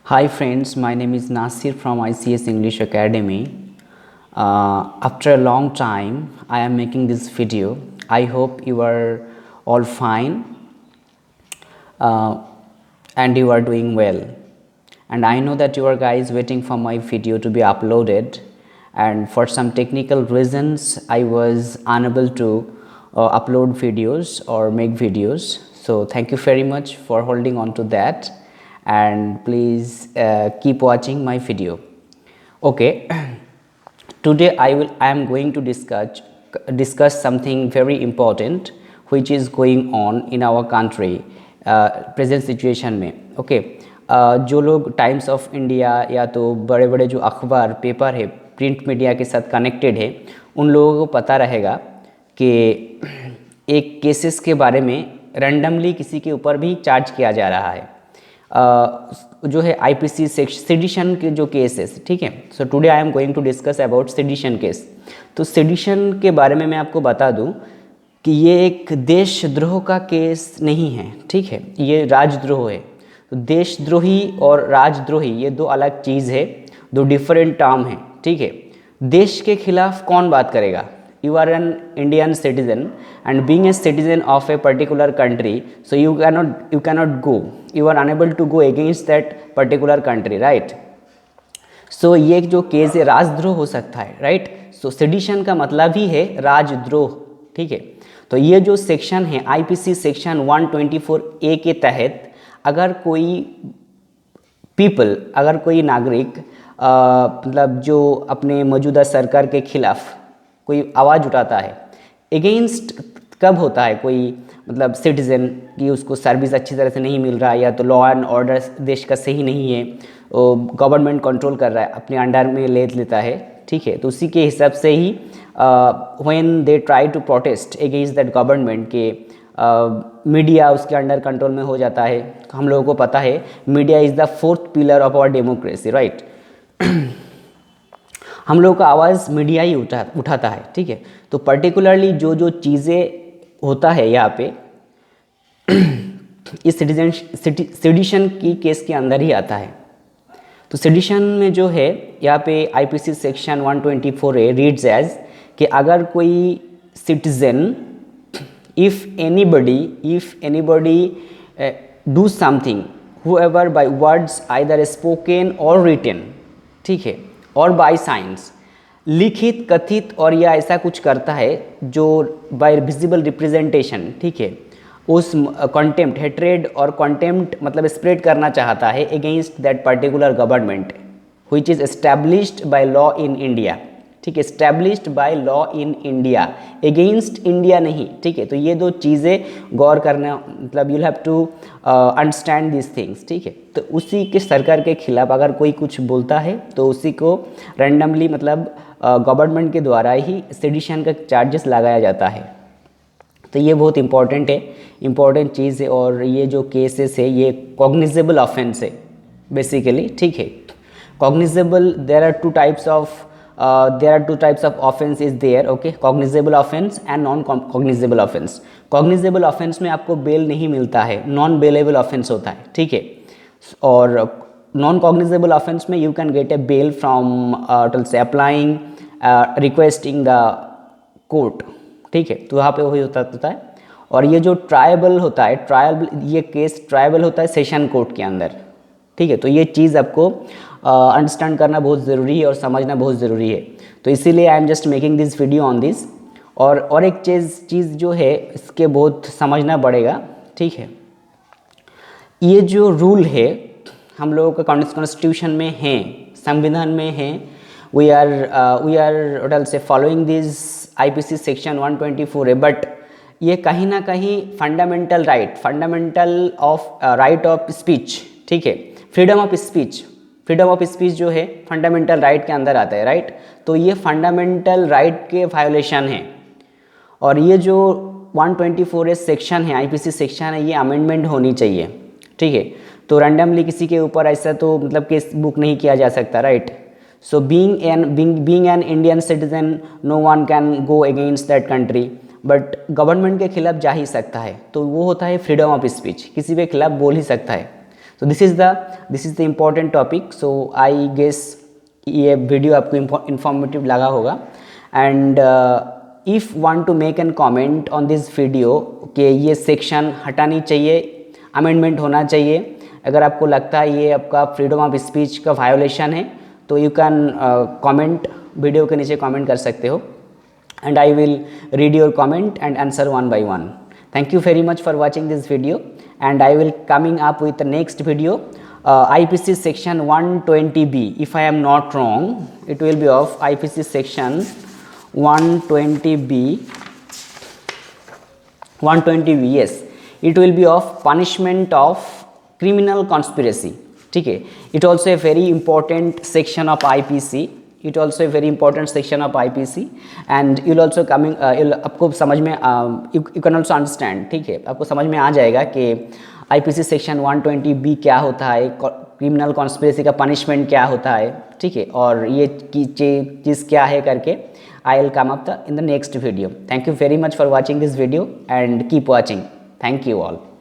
Hi friends, my name is Nasir from ICS English Academy. After a long time, I am making this video. I hope you are all fine uh, and you are doing well. And I know that you are guys waiting for my video to be uploaded, and for some technical reasons, I was unable to upload videos or make videos. So thank you very much for holding on to that, and please keep watching my video. Okay. Today I am going to discuss something very important which is going on in our country present situation में. Okay. जो लोग times of India या तो बड़े बड़े जो अखबार paper है प्रिंट मीडिया के साथ कनेक्टेड है, उन लोगों को पता रहेगा कि एक केसेस के बारे में रैंडमली किसी के ऊपर भी चार्ज किया जा रहा है. जो है आईपीसी सेडिशन के जो केसेस, ठीक है. So today I am going to discuss about sedition case. तो सेडिशन के बारे में मैं आपको बता दूं कि ये एक देशद्रोह का केस नहीं है, ठीक है. ये राजद्रोह है. तो देशद्रोही और राजद्रोही ये दो अलग चीज़ है, दो डिफरेंट टर्म है, ठीक है. देश के खिलाफ कौन बात करेगा? You are an Indian citizen and being a citizen of a particular country, so you cannot go, you are unable to go against that particular country, right? So ये जो केस है राजद्रोह हो सकता है, राइट. सो सेडिशन का मतलब ही है राजद्रोह, ठीक है. तो ये जो सेक्शन है आईपीसी सेक्शन 124A के तहत अगर कोई पीपल, अगर कोई नागरिक मतलब जो अपने मौजूदा सरकार के खिलाफ कोई आवाज़ उठाता है, अगेंस्ट कब होता है कोई मतलब सिटीज़न की उसको सर्विस अच्छी तरह से नहीं मिल रहा है, या तो लॉ एंड ऑर्डर देश का सही नहीं है, गवर्नमेंट कंट्रोल कर रहा है, अपने अंडर में ले लेता है, ठीक है. तो उसी के हिसाब से ही when they try to protest against that government के मीडिया उसके अंडर कंट्रोल में हो जाता है. हम लोगों को पता है media is the fourth pillar of our democracy, right. हम लोगों का आवाज़ मीडिया ही उठाता है, ठीक है. तो पर्टिकुलरली जो चीज़ें होता है यहाँ पे इस सेडिशन की केस के अंदर ही आता है. तो सेडिशन में जो है यहाँ पे IPC section 124A reads as कि अगर कोई citizen if anybody do something whoever by words either spoken or written, ठीक है, और बाय साइंस, लिखित कथित और या ऐसा कुछ करता है जो बाय विजिबल रिप्रेजेंटेशन, ठीक है, उस कंटेम्प्ट हेट्रेड और कंटेम्प्ट मतलब स्प्रेड करना चाहता है against that particular government which is established by law in India, ठीक है, established by law in India, against India नहीं, ठीक है. तो ये दो चीज़ें गौर करना, मतलब you have to understand this things, ठीक है. तो उसी के सरकार के खिलाफ अगर कोई कुछ बोलता है तो उसी को रैंडमली मतलब गवर्नमेंट के द्वारा ही सेडिशन का चार्जेस लगाया जाता है. तो ये बहुत इंपॉर्टेंट है, इंपॉर्टेंट चीज़ है. और ये जो केसेस है ये कॉग्निजेबल ऑफेंस है बेसिकली, ठीक है. Cognizable, there are two types of offense is there, okay, cognizable offense and non cognizable offense. cognizable offense में आपको बेल नहीं मिलता है, नॉन बेलेबल ऑफेंस होता है, ठीक है. और नॉन कॉग्निजेबल ऑफेंस में you can get a bail from से अप्लाइंग रिक्वेस्टिंग द कोर्ट, ठीक है. तो वहाँ पे वही होता है. और ये जो ट्रायबल होता है, ये केस ट्रायबल होता है सेशन कोर्ट के अंदर, ठीक है. तो ये चीज़ आपको अंडरस्टैंड करना बहुत ज़रूरी है और समझना बहुत ज़रूरी है. तो इसीलिए I am just making this video on this. और एक चीज़ जो है इसके बहुत समझना पड़ेगा, ठीक है. ये जो रूल है हम लोगों का कॉन्स्टिट्यूशन में है, संविधान में है. वी आर से following this IPC section 124A, but ये कहीं ना कहीं फंडामेंटल राइट ऑफ स्पीच, ठीक है, फ्रीडम ऑफ स्पीच जो है फंडामेंटल राइट के अंदर आता है, राइट. तो ये फंडामेंटल राइट के वायोलेशन है. और ये जो 124A सेक्शन है, आईपीसी सेक्शन है, ये अमेंडमेंट होनी चाहिए, ठीक है. तो रैंडमली किसी के ऊपर ऐसा तो मतलब केस बुक नहीं किया जा सकता, right. So being an Indian citizen no one can go against that country, but government के खिलाफ जा ही सकता है. तो वो होता है फ्रीडम ऑफ स्पीच, किसी के खिलाफ बोल ही सकता है. So this is the important topic. So I guess ये वीडियो आपको इंफॉर्मेटिव लगा होगा. And if want to make an comment on this video कि ये सेक्शन हटानी चाहिए, अमेंडमेंट होना चाहिए, अगर आपको लगता है ये आपका फ्रीडम ऑफ स्पीच का वायोलेशन है तो यू कैन कमेंट, वीडियो के नीचे कमेंट कर सकते हो, and I will read your comment and answer one by one. Thank you very much for watching this video, and I will coming up with the next video, IPC section 120B. If I am not wrong, it will be of IPC section 120B. 120B, yes, it will be of punishment of criminal conspiracy. ठीक है, it also a very important section of IPC. It also a very important section of IPC, and you'll also coming आपको समझ में you can also understand. ठीक है, आपको समझ में आ जाएगा कि IPC सेक्शन 120B क्या होता है, क्रिमिनल कॉन्स्पिरेसी का पनिशमेंट क्या होता है. ठीक है, और ये चीज़ क्या है करके I will come up in the next video. Thank you very much for watching this video and keep watching. Thank you all.